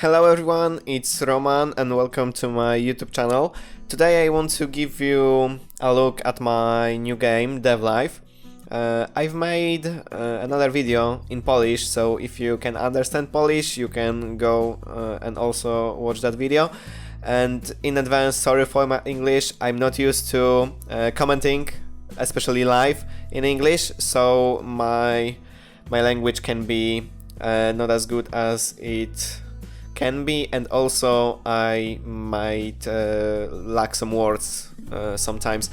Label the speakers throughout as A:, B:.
A: Hello everyone, it's Roman and welcome to my YouTube channel. Today I want to give you a look at my new game, DevLife. I've made another video in Polish, so if you can understand Polish, you can go and also watch that video. And in advance, sorry for my English, I'm not used to commenting, especially live in English, so my language can be not as good as it can be, and also I might lack some words sometimes.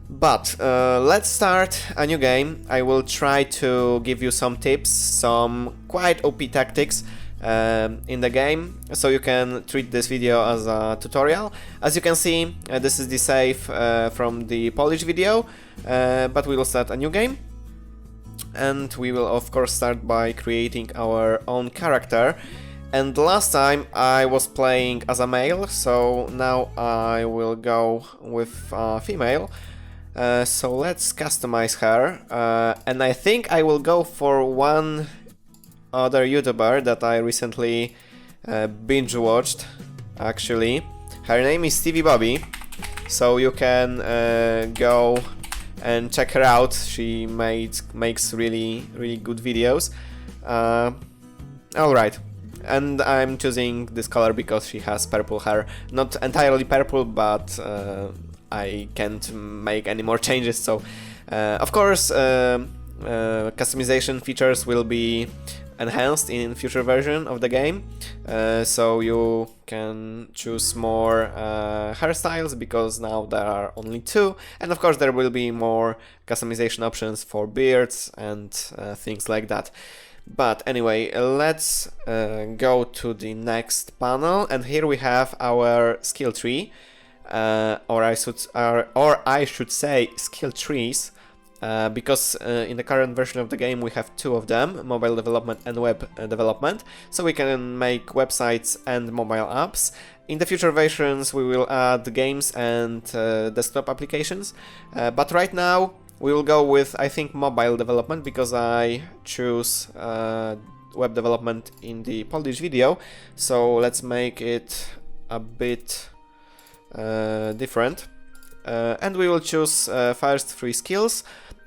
A: But let's start a new game. I will try to give you some tips, some quite OP tactics in the game, so you can treat this video as a tutorial. As you can see, this is the save from the Polish video, but we will start a new game. And we will of course start by creating our own character. And last time I was playing as a male, so now I will go with a female. So let's customize her. And I think I will go for one other YouTuber that I recently binge watched, actually. Her name is Stevie Bobby, so you can go and check her out. She makes really good videos. Alright. And I'm choosing this color because she has purple hair. Not entirely purple, but I can't make any more changes, so of course customization features will be enhanced in future version of the game, so you can choose more hairstyles, because now there are only two, and of course there will be more customization options for beards and things like that. But anyway, let's go to the next panel, and here we have our skill tree, or I should say skill trees, because in the current version of the game we have two of them, mobile development and web development, so we can make websites and mobile apps. In the future versions we will add games and desktop applications, but right now we will go with, I think, mobile development, because I choose web development in the Polish video, so let's make it a bit different. And we will choose first 3 skills.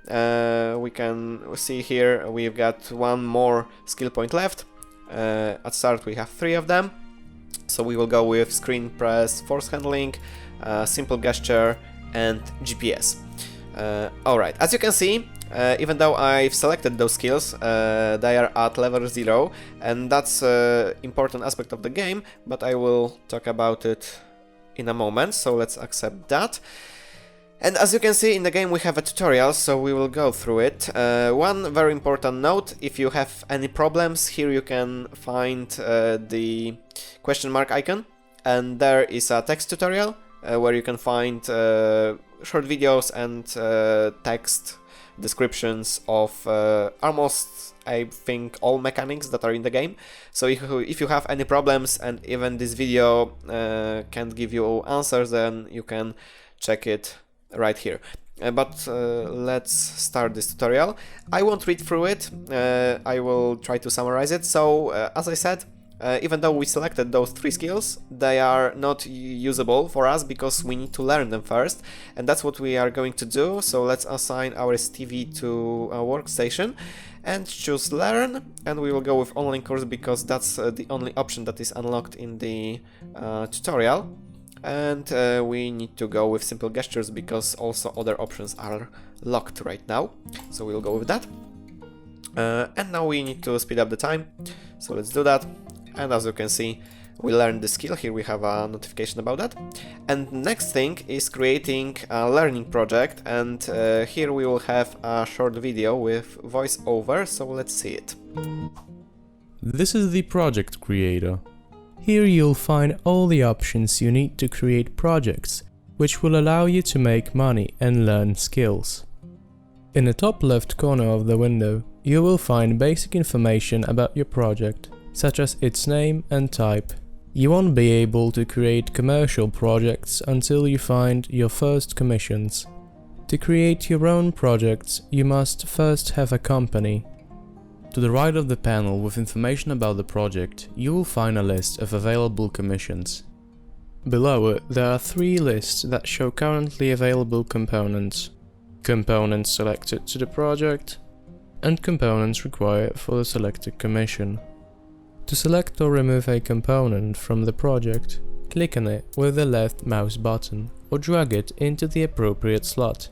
A: We can see here we've got one more skill point left. At start we have 3 of them, so we will go with screen press, force handling, simple gesture and GPS. Alright, as you can see, even though I've selected those skills, they are at level 0, and that's an important aspect of the game, but I will talk about it in a moment, so let's accept that. And as you can see in the game we have a tutorial, so we will go through it. One very important note: if you have any problems, here you can find the question mark icon, and there is a text tutorial where you can find short videos and text descriptions of almost, I think, all mechanics that are in the game. So if you have any problems and even this video can't give you answers, then you can check it right here. But let's start this tutorial. I won't read through it, I will try to summarize it. So as I said, even though we selected those 3 skills, they are not usable for us because we need to learn them first, and that's what we are going to do. So let's assign our Stevie to a workstation and choose learn, and we will go with online course because that's the only option that is unlocked in the tutorial. And we need to go with simple gestures because also other options are locked right now, so we'll go with that. And now we need to speed up the time, so let's do that. And as you can see, we learned the skill. Here we have a notification about that. And next thing is creating a learning project, and here we will have a short video with voiceover, so let's see it.
B: This is the project creator. Here you'll find all the options you need to create projects, which will allow you to make money and learn skills. In the top left corner of the window, you will find basic information about your project, such as its name and type. You won't be able to create commercial projects until you find your first commissions. To create your own projects, you must first have a company. To the right of the panel with information about the project, you will find a list of available commissions. Below it, there are 3 lists that show currently available components. Components selected to the project, and components required for the selected commission. To select or remove a component from the project, click on it with the left mouse button or drag it into the appropriate slot.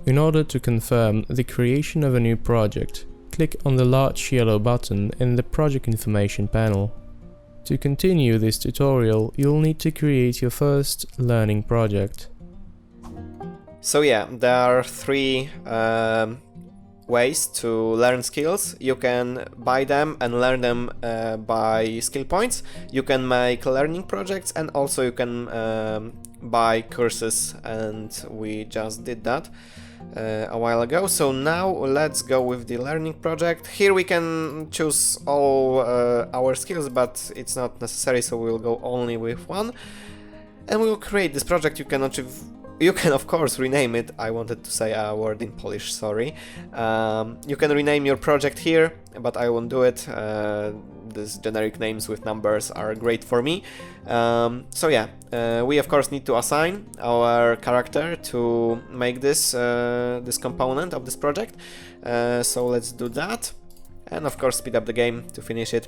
B: In order to confirm the creation of a new project, click on the large yellow button in the project information panel. To continue this tutorial, you'll need to create your first learning project.
A: So yeah, there are 3 ways to learn skills. You can buy them and learn them by skill points. You can make learning projects, and also you can buy courses, and we just did that a while ago. So now let's go with the learning project. Here we can choose all our skills, but it's not necessary, so we'll go only with one. And we will create this project. You can of course rename it. I wanted to say a word in Polish, sorry. You can rename your project here, but I won't do it. These generic names with numbers are great for me. So yeah, we of course need to assign our character to make this this component of this project. So let's do that, and of course speed up the game to finish it.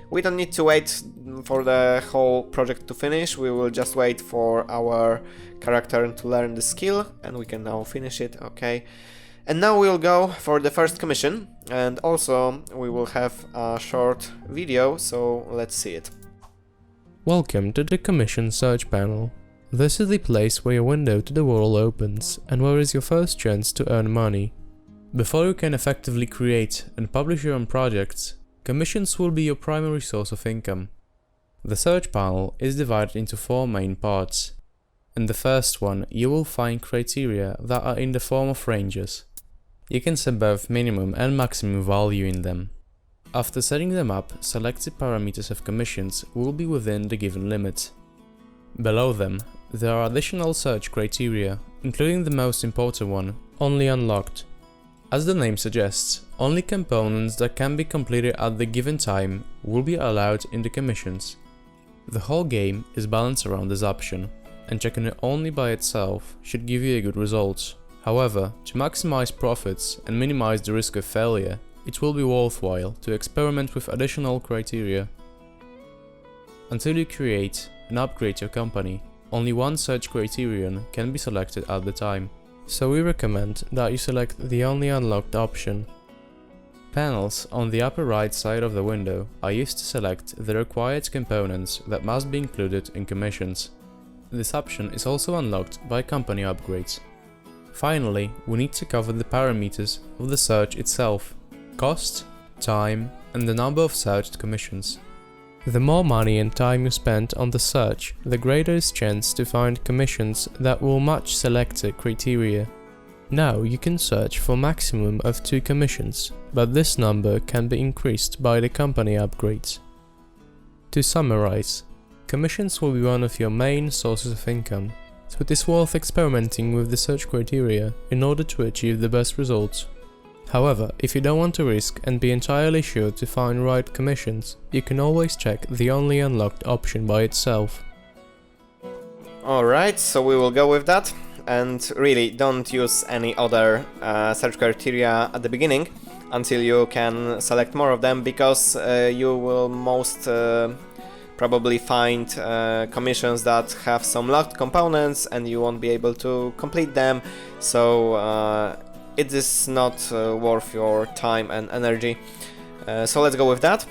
A: We don't need to wait for the whole project to finish, we will just wait for our character to learn the skill, and we can now finish it, okay. And now we'll go for the first commission, and also we will have a short video, so let's see it.
B: Welcome to the commission search panel. This is the place where your window to the world opens, and where is your first chance to earn money. Before you can effectively create and publish your own projects, commissions will be your primary source of income. The search panel is divided into 4 main parts. In the first one, you will find criteria that are in the form of ranges. You can set both minimum and maximum value in them. After setting them up, selected parameters of commissions will be within the given limit. Below them, there are additional search criteria, including the most important one, only unlocked. As the name suggests, only components that can be completed at the given time will be allowed in the commissions. The whole game is balanced around this option, and checking it only by itself should give you a good result. However, to maximize profits and minimize the risk of failure, it will be worthwhile to experiment with additional criteria. Until you create and upgrade your company, only one search criterion can be selected at the time. So we recommend that you select the only unlocked option. Panels on the upper right side of the window are used to select the required components that must be included in commissions. This option is also unlocked by company upgrades. Finally, we need to cover the parameters of the search itself: cost, time, and the number of searched commissions. The more money and time you spend on the search, the greater is chance to find commissions that will match selected criteria. Now you can search for maximum of 2 commissions, but this number can be increased by the company upgrades. To summarize, commissions will be one of your main sources of income, so it is worth experimenting with the search criteria in order to achieve the best results. However, if you don't want to risk and be entirely sure to find right commissions, you can always check the only unlocked option by itself.
A: Alright, so we will go with that, and really don't use any other search criteria at the beginning until you can select more of them, because you will most probably find commissions that have some locked components and you won't be able to complete them, so it is not worth your time and energy. So let's go with that.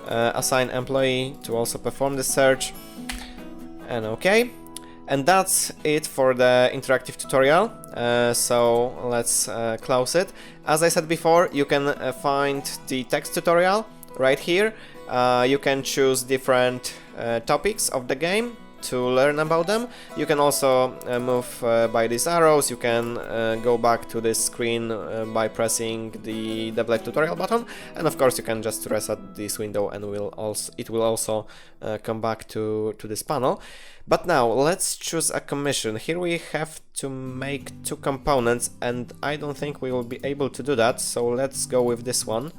A: Assign employee to also perform the search, and okay. And that's it for the interactive tutorial, so let's close it. As I said before, you can find the text tutorial right here. You can choose different topics of the game to learn about them. You can also move by these arrows. You can go back to this screen by pressing the DevLife tutorial button, and of course you can just reset this window and it will also come back to this panel. But now let's choose a commission. Here we have to make 2 components, and I don't think we will be able to do that, so let's go with this one.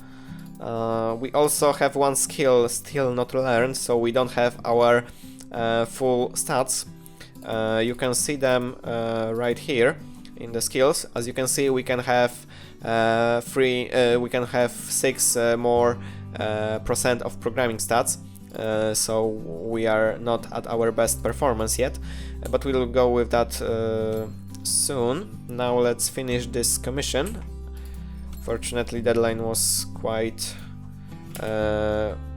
A: We also have one skill still not learned, so we don't have our full stats. You can see them right here in the skills. As you can see, we can have we can have 6 more percent of programming stats. So we are not at our best performance yet, but we'll go with that soon. Now let's finish this commission. Fortunately, deadline was quite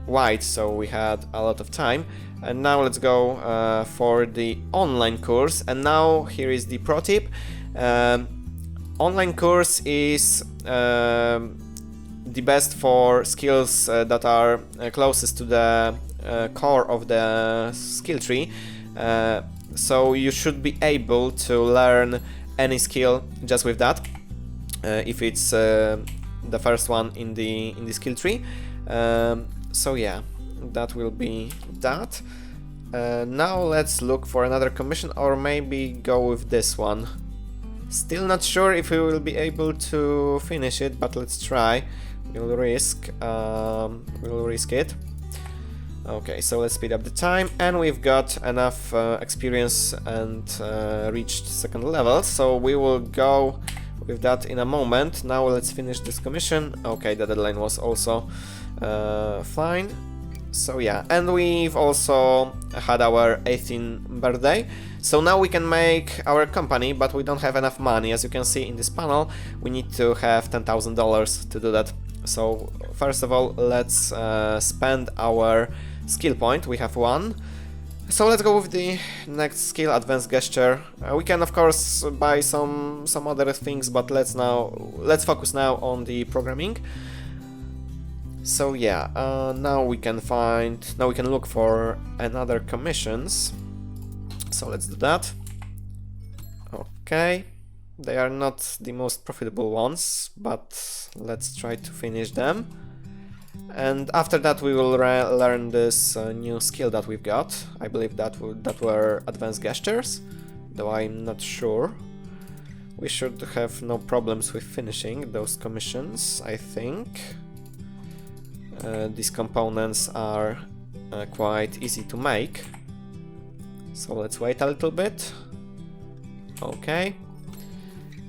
A: wide, so we had a lot of time. And now let's go for the online course. And now here is the pro tip. Online course is the best for skills that are closest to the core of the skill tree. So you should be able to learn any skill just with that, if it's the first one in the skill tree. So yeah, that will be that. Now let's look for another commission, or maybe go with this one. Still not sure if we will be able to finish it, but let's try. We'll risk it. Okay, so let's speed up the time, and we've got enough experience and reached second level, so we will go with that in a moment. Now let's finish this commission. Okay, the deadline was also fine. So yeah, and we've also had our 18th birthday. So now we can make our company, but we don't have enough money. As you can see in this panel, we need to have $10,000 to do that. So first of all, let's spend our skill point. We have one. So let's go with the next skill, advanced gesture. We can of course buy some other things, but let's focus now on the programming. So yeah, now we can look for another commissions. So let's do that. Okay, they are not the most profitable ones, but let's try to finish them. And after that we will learn this new skill that we've got. I believe that were advanced gestures, though I'm not sure. We should have no problems with finishing those commissions, I think. These components are quite easy to make. So let's wait a little bit. Okay.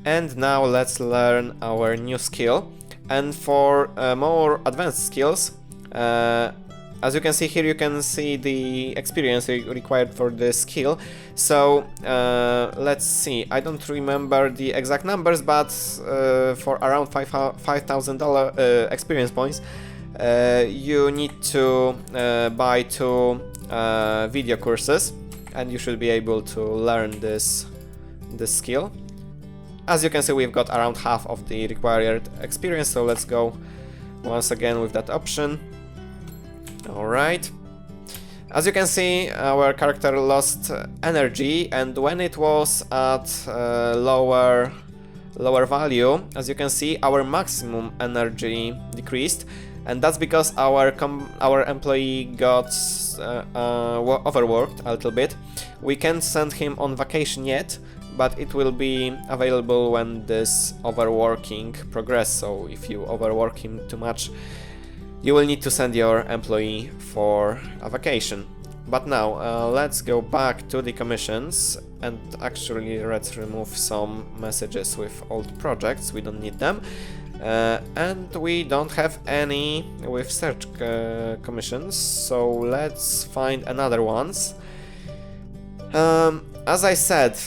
A: And now let's learn our new skill. And for more advanced skills, as you can see here, you can see the experience required for the skill. So let's see, I don't remember the exact numbers, but for around $5,000 experience points, you need to buy 2 video courses, and you should be able to learn this skill. As you can see, we've got around half of the required experience, so let's go once again with that option. Alright. As you can see, our character lost energy, and when it was at lower value, as you can see, our maximum energy decreased, and that's because our employee got overworked a little bit. We can't send him on vacation yet, but it will be available when this overworking progresses. So if you overwork him too much, you will need to send your employee for a vacation. But now let's go back to the commissions, and actually let's remove some messages with old projects. We don't need them. And we don't have any with search commissions, so let's find another ones. As I said,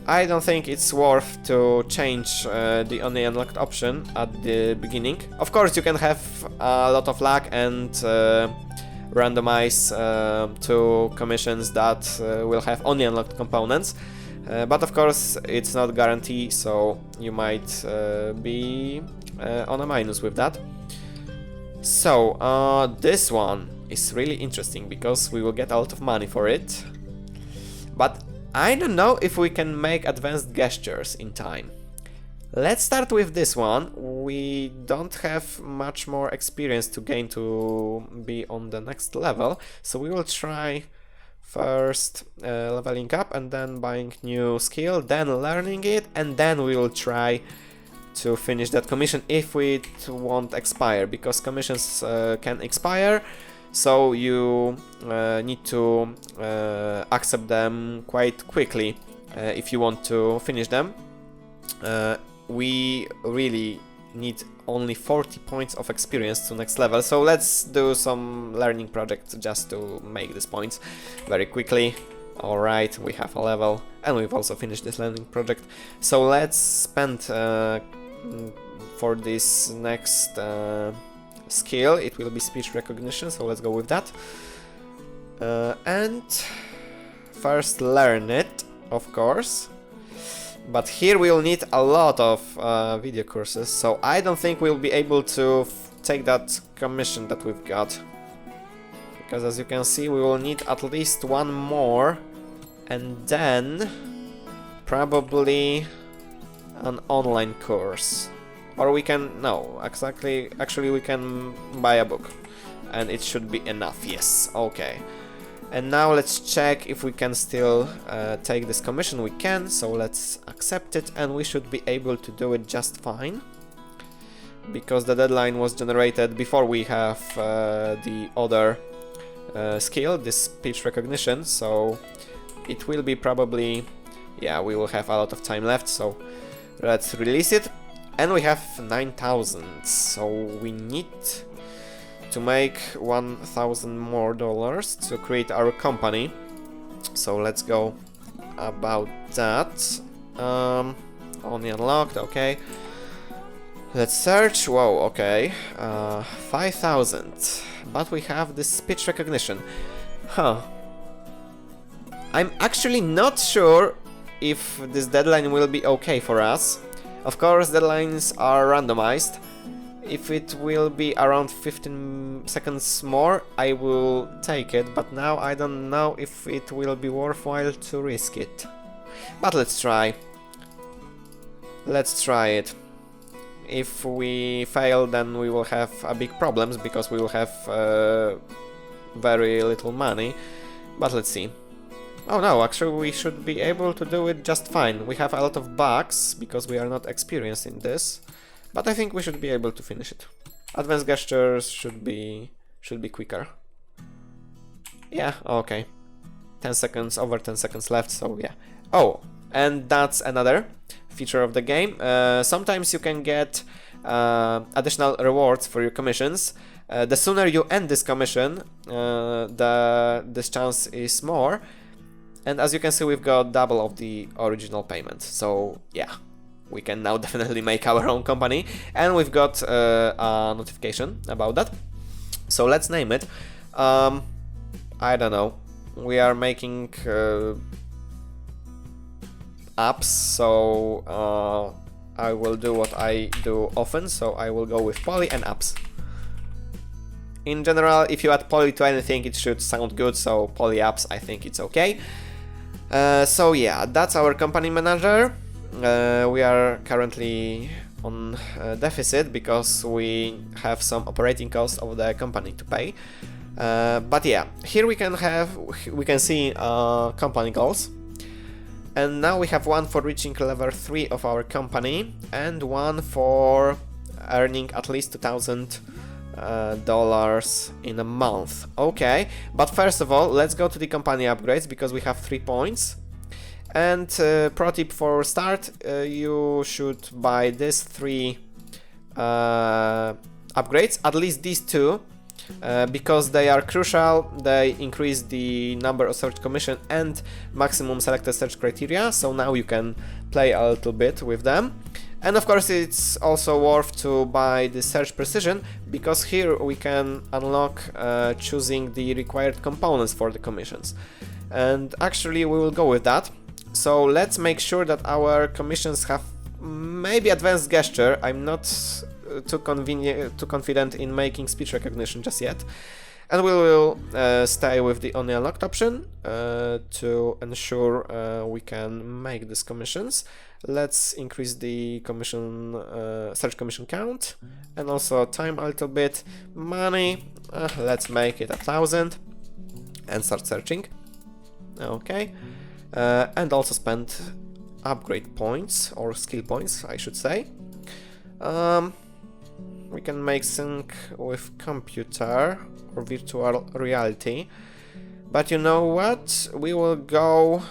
A: I don't think it's worth to change the only unlocked option at the beginning. Of course, you can have a lot of luck and randomize 2 commissions that will have only unlocked components. But of course, it's not guaranteed, so you might be on a minus with that. So, this one is really interesting because we will get a lot of money for it. But I don't know if we can make advanced gestures in time. Let's start with this one. We don't have much more experience to gain to be on the next level, so we will try first leveling up and then buying new skill, then learning it, and then we will try to finish that commission if it won't expire, because commissions can expire, so you need to accept them quite quickly if you want to finish them. We really need only 40 points of experience to next level, so let's do some learning project just to make these points very quickly. Alright, we have a level, and we've also finished this learning project, so let's spend for this next skill. It will be speech recognition, so let's go with that. And first learn it, of course. But here we'll need a lot of video courses, so I don't think we'll be able to take that commission that we've got. Because as you can see, we will need at least one more, and then probably an online course. Or we can, no, actually we can buy a book, and it should be enough, yes, okay. And now let's check if we can still take this commission. We can, so let's accept it, and we should be able to do it just fine, because the deadline was generated before we have the other skill, this speech recognition, so it will be probably, yeah, we will have a lot of time left, so let's release it. And we have 9,000, so we need to make 1,000 more dollars to create our company. So let's go about that. Only unlocked, okay. Let's search. Whoa, okay. 5,000, but we have this speech recognition. Huh. I'm actually not sure if this deadline will be okay for us. Of course, deadlines are randomized. If it will be around 15 seconds more, I will take it, but now I don't know if it will be worthwhile to risk it. But let's try. Let's try it. If we fail, then we will have a big problems, because we will have very little money. But let's see. Oh no, actually we should be able to do it just fine. We have a lot of bugs, because we are not experienced in this. But I think we should be able to finish it. Advanced gestures should be quicker. Yeah, okay. 10 seconds, over 10 seconds left, so yeah. Oh, and that's another feature of the game. Sometimes you can get additional rewards for your commissions. The sooner you end this commission, this chance is more. And as you can see, we've got double of the original payment. So yeah, we can now definitely make our own company. And we've got a notification about that. So let's name it. I don't know. We are making apps, so I will do what I do often. So I will go with poly and apps. In general, if you add poly to anything, it should sound good. So poly apps, I think it's okay. So yeah, that's our company manager. We are currently on deficit because we have some operating costs of the company to pay. But yeah, here we can see company goals. And now we have one for reaching level 3 of our company, and one for earning at least $2,000 in a month. Okay, but first of all, let's go to the company upgrades, because we have 3 points. And pro tip for start, you should buy these 3 upgrades, at least these 2, because they are crucial. They increase the number of search commission and maximum selected search criteria, so now you can play a little bit with them. And of course, it's also worth to buy the search precision, because here we can unlock choosing the required components for the commissions. And actually we will go with that. So let's make sure that our commissions have maybe advanced gesture. I'm not too confident in making speech recognition just yet. And we will stay with the only unlocked option to ensure we can make these commissions. Let's increase the commission search commission count, and also time a little bit. Money, let's make it 1,000 and start searching. Okay, and also spend upgrade points, or skill points I should say. We can make sync with computer or virtual reality. But you know what? We will go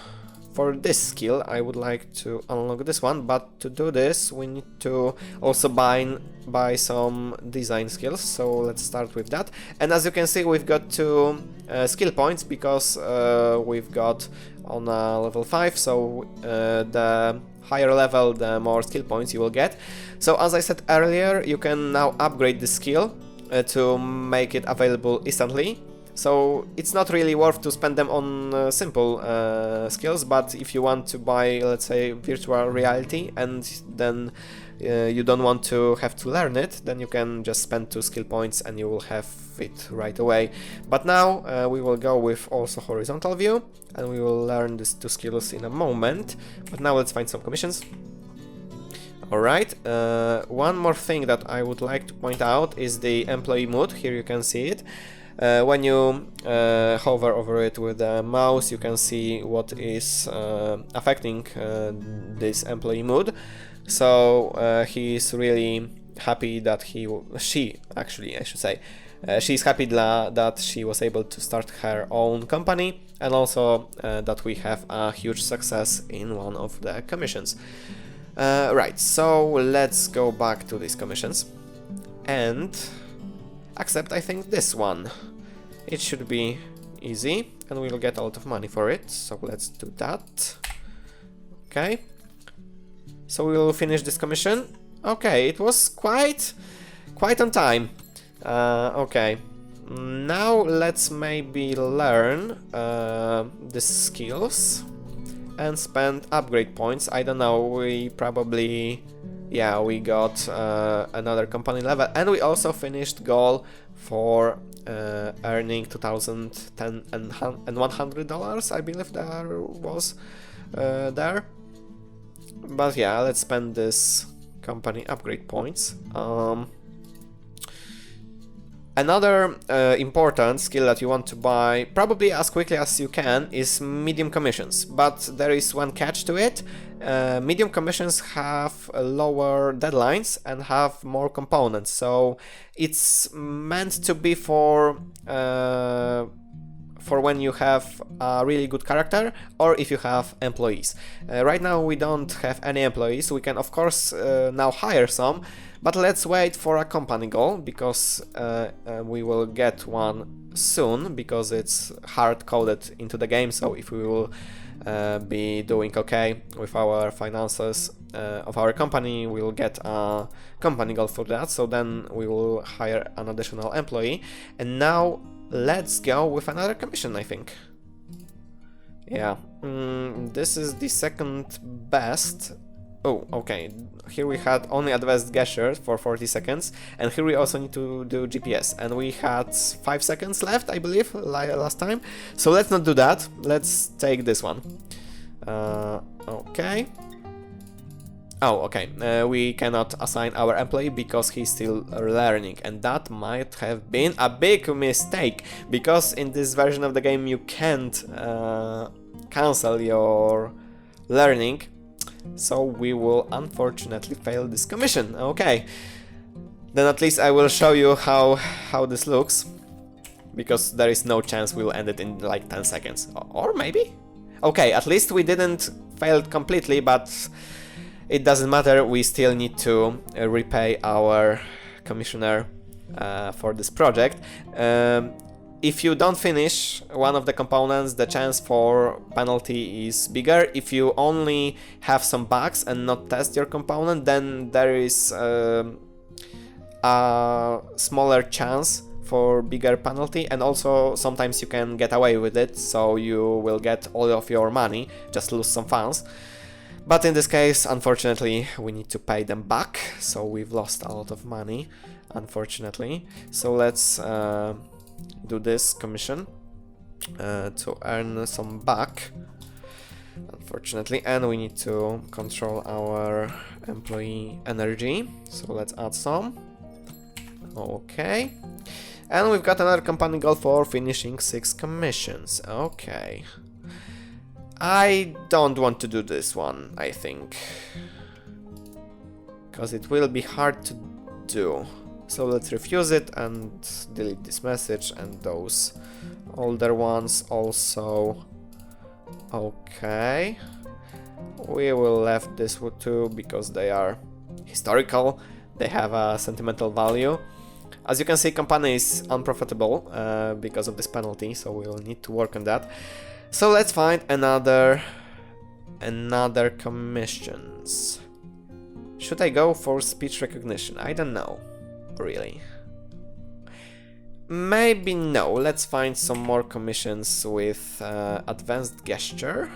A: for this skill. I would like to unlock this one, but to do this we need to also buy some design skills, so let's start with that. And as you can see, we've got 2 skill points because we've got on level 5, so the higher level the more skill points you will get. So as I said earlier, you can now upgrade the skill to make it available instantly. So it's not really worth to spend them on simple skills, but if you want to buy, let's say, virtual reality and then you don't want to have to learn it, then you can just spend 2 skill points and you will have it right away. But now we will go with also horizontal view and we will learn these 2 skills in a moment. But now let's find some commissions. Alright, one more thing that I would like to point out is the employee mood. Here you can see it. When you hover over it with the mouse, you can see what is affecting this employee mood. So he is really happy that she's happy that she was able to start her own company, and also that we have a huge success in one of the commissions. Right, so let's go back to these commissions and accept, I think, this one. It should be easy and we'll get a lot of money for it, so let's do that. Okay, so we'll finish this commission. Okay, it was quite on time. Okay, now let's maybe learn the skills and spend upgrade points. I don't know, we probably, yeah, we got another company level, and we also finished goal for earning $2,010 and $100, I believe there was there. But yeah, let's spend this company upgrade points. Another important skill that you want to buy probably as quickly as you can is medium commissions, but there is one catch to it. Medium commissions have lower deadlines and have more components, so it's meant to be for when you have a really good character or if you have employees. Right now we don't have any employees. We can of course now hire some, but let's wait for a company goal because we will get one soon because it's hard coded into the game. So if we will be doing okay with our finances of our company, we will get a company goal for that, so then we will hire an additional employee. And now let's go with another commission, I think. Yeah, this is the second best. Oh, okay, here we had only advanced gestures for 40 seconds, and here we also need to do GPS, and we had 5 seconds left, I believe, last time. So let's not do that, let's take this one. Okay. Oh, okay, we cannot assign our employee because he's still learning, and that might have been a big mistake, because in this version of the game you can't cancel your learning, so we will unfortunately fail this commission. Okay, then at least I will show you how this looks, because there is no chance we'll end it in like 10 seconds, or maybe? Okay, at least we didn't fail completely, but it doesn't matter, we still need to repay our commissioner for this project. If you don't finish one of the components, the chance for penalty is bigger. If you only have some bugs and not test your component, then there is a smaller chance for bigger penalty, and also sometimes you can get away with it, so you will get all of your money, just lose some funds. But in this case, unfortunately, we need to pay them back, so we've lost a lot of money, unfortunately. So let's do this commission to earn some back, unfortunately, and we need to control our employee energy, so let's add some. Okay, and we've got another company goal for finishing 6 commissions. Okay, I don't want to do this one, I think. because it will be hard to do. So let's refuse it and delete this message, and those older ones also. Okay, we will left this too because they are historical, they have a sentimental value. As you can see, company is unprofitable because of this penalty, so we will need to work on that. So let's find another commissions. Should I go for speech recognition? I don't know, really. Maybe no. Let's find some more commissions with advanced gesture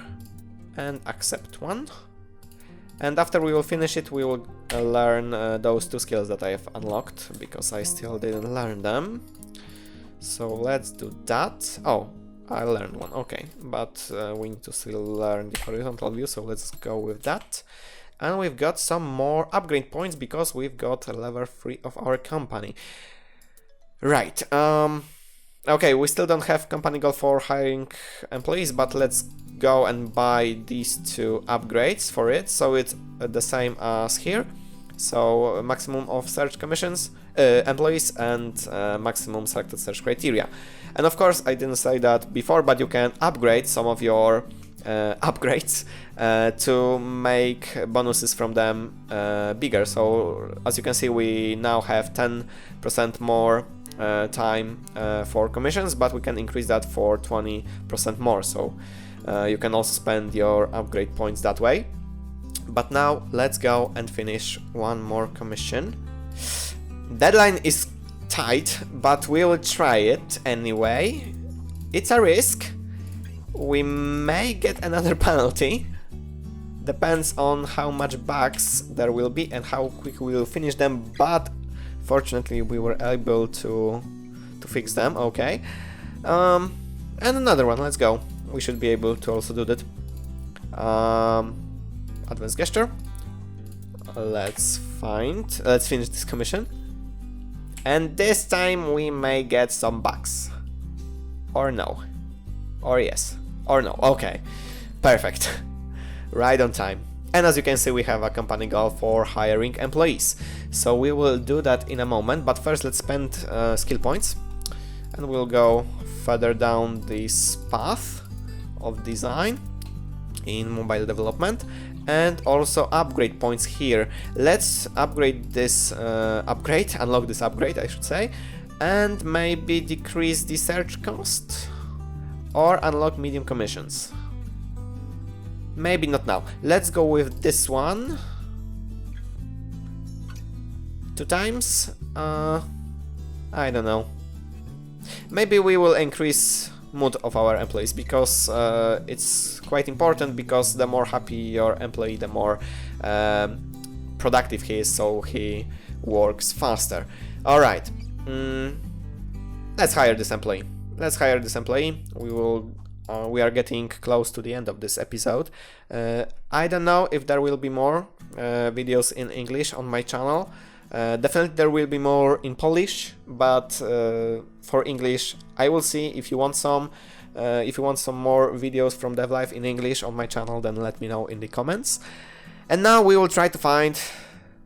A: and accept one. And after we will finish it, we will learn those two skills that I have unlocked, because I still didn't learn them. So let's do that. Oh, I learned one, okay. But we need to still learn the horizontal view, so let's go with that. And we've got some more upgrade points because we've got level 3 of our company. Right, okay, we still don't have company goal for hiring employees, but let's go and buy these two upgrades for it, so it's the same as here. So maximum of search commissions, employees, and maximum selected search criteria. And of course, I didn't say that before, but you can upgrade some of your upgrades to make bonuses from them bigger. So as you can see, we now have 10% more time for commissions, but we can increase that for 20% more. So you can also spend your upgrade points that way. But now let's go and finish one more commission. Deadline is tight, but we will try it anyway. It's a risk. We may get another penalty. Depends on how much bugs there will be and how quick we will finish them, but fortunately we were able to fix them, okay. And another one, let's go. We should be able to also do that. Advanced gesture. Let's finish this commission. And this time we may get some bugs. Or no. Or yes. Or no. Okay. Perfect. Right on time. And as you can see, we have a company goal for hiring employees. So we will do that in a moment, but first let's spend skill points. And we'll go further down this path of design in mobile development, and also upgrade points here. Let's upgrade this unlock this upgrade, I should say, and maybe decrease the search cost or unlock medium commissions. Maybe not now. Let's go with this one. 2 times. I don't know. Maybe we will increase mood of our employees, because it's quite important, because the more happy your employee, the more productive he is, so he works faster. Alright, let's hire this employee. We are getting close to the end of this episode. I don't know if there will be more videos in English on my channel. Definitely there will be more in Polish, but for English I will see. If you want some more videos from DevLife in English on my channel, then let me know in the comments. And now we will try to find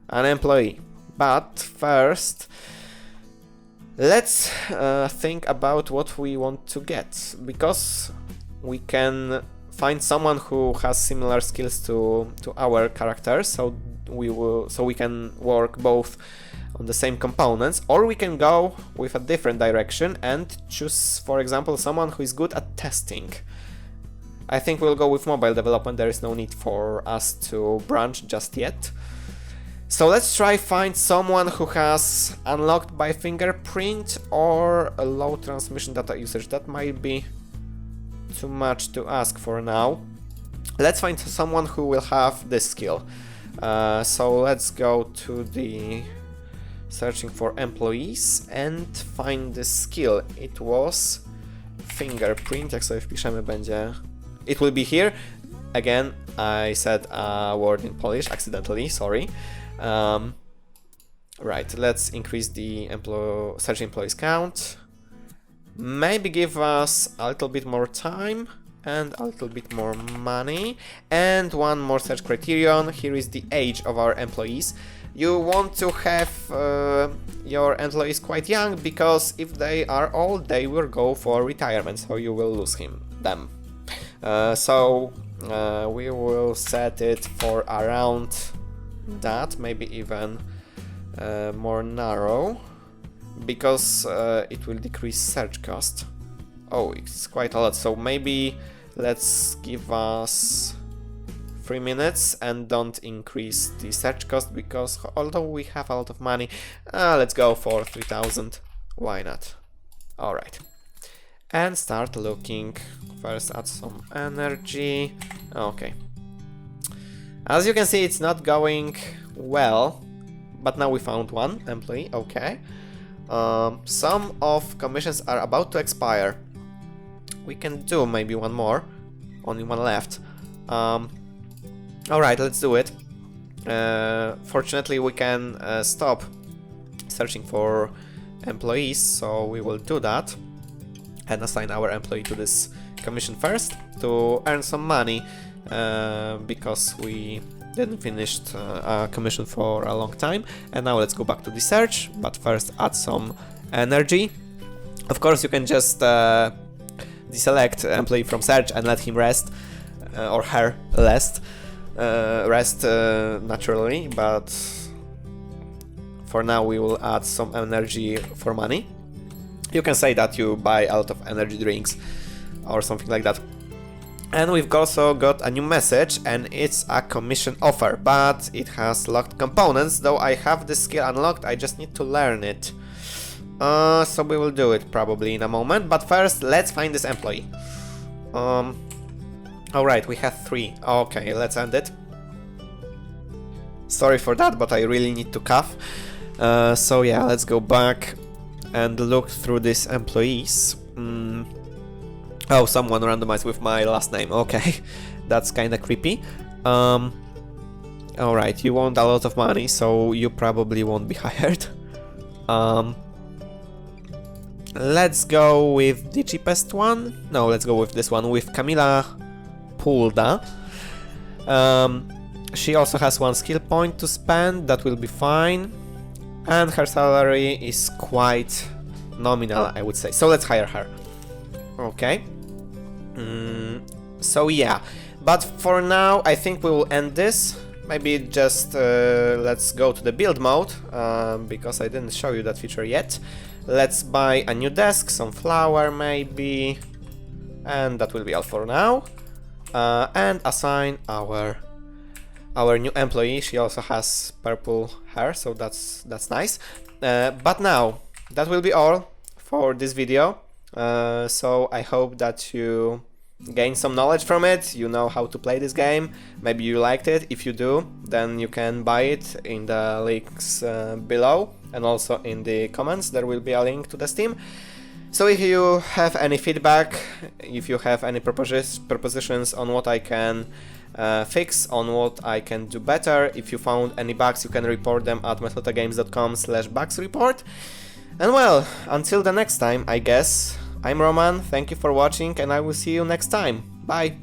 A: an employee. But first, let's think about what we want to get, because we can find someone who has similar skills to our characters, so we can work both on the same components, or we can go with a different direction and choose, for example, someone who is good at testing. I think we'll go with mobile development. There is no need for us to branch just yet. So let's try find someone who has unlocked by fingerprint or a low transmission data usage. That might be too much to ask for now. Let's find someone who will have this skill. So let's go to the searching for employees and find the skill. It was fingerprint. Jak sobie wpiszemy, będzie... It will be here. Again, I said a word in Polish accidentally, sorry. Right, let's increase the search employees count. Maybe give us a little bit more time. and a little bit more money. And one more search criterion. Here is the age of our employees. You want to have your employees quite young, because if they are old, they will go for retirement, so you will lose them. We will set it for around that, maybe even more narrow, because it will decrease search cost. Oh, it's quite a lot, so maybe let's give us 3 minutes and don't increase the search cost, because although we have a lot of money, let's go for 3000. Why not? Alright. And start looking. First add some energy. Okay. As you can see, it's not going well, but now we found one employee. Okay. Some of commissions are about to expire. We can do maybe one more. Only one left. Alright, let's do it. Fortunately, we can stop searching for employees, so we will do that and assign our employee to this commission first to earn some money, because we didn't finish a commission for a long time. And now let's go back to the search, but first add some energy. Of course, you can just deselect employee from search and let him rest, or her rest naturally, but for now we will add some energy for money. You can say that you buy a lot of energy drinks or something like that. And we've also got a new message, and it's a commission offer, but it has locked components, though I have the skill unlocked, I just need to learn it. So we will do it probably in a moment, but first let's find this employee. Alright, we have 3. Okay, let's end it. Sorry for that, but I really need to cough. So yeah, let's go back and look through these employees. Oh, someone randomized with my last name. Okay, that's kinda creepy. Alright, you want a lot of money, so you probably won't be hired. Let's go with the cheapest one. No, let's go with this one, with Kamila Pulda. She also has 1 skill point to spend, that will be fine. And her salary is quite nominal, I would say. So let's hire her. Okay. So yeah. But for now, I think we will end this. Maybe just let's go to the build mode, because I didn't show you that feature yet. Let's buy a new desk, some flour maybe. And that will be all for now. And assign our new employee. She also has purple hair, so that's nice. But now that will be all for this video. So I hope that you gain some knowledge from it. You know how to play this game. Maybe you liked it. If you do, then you can buy it in the links below, and also in the comments there will be a link to the Steam. So if you have any feedback, if you have any propositions on what I can fix, on what I can do better, if you found any bugs, you can report them at methodagames.com/bugsreport. And well, until the next time, I guess, I'm Roman, thank you for watching, and I will see you next time. Bye!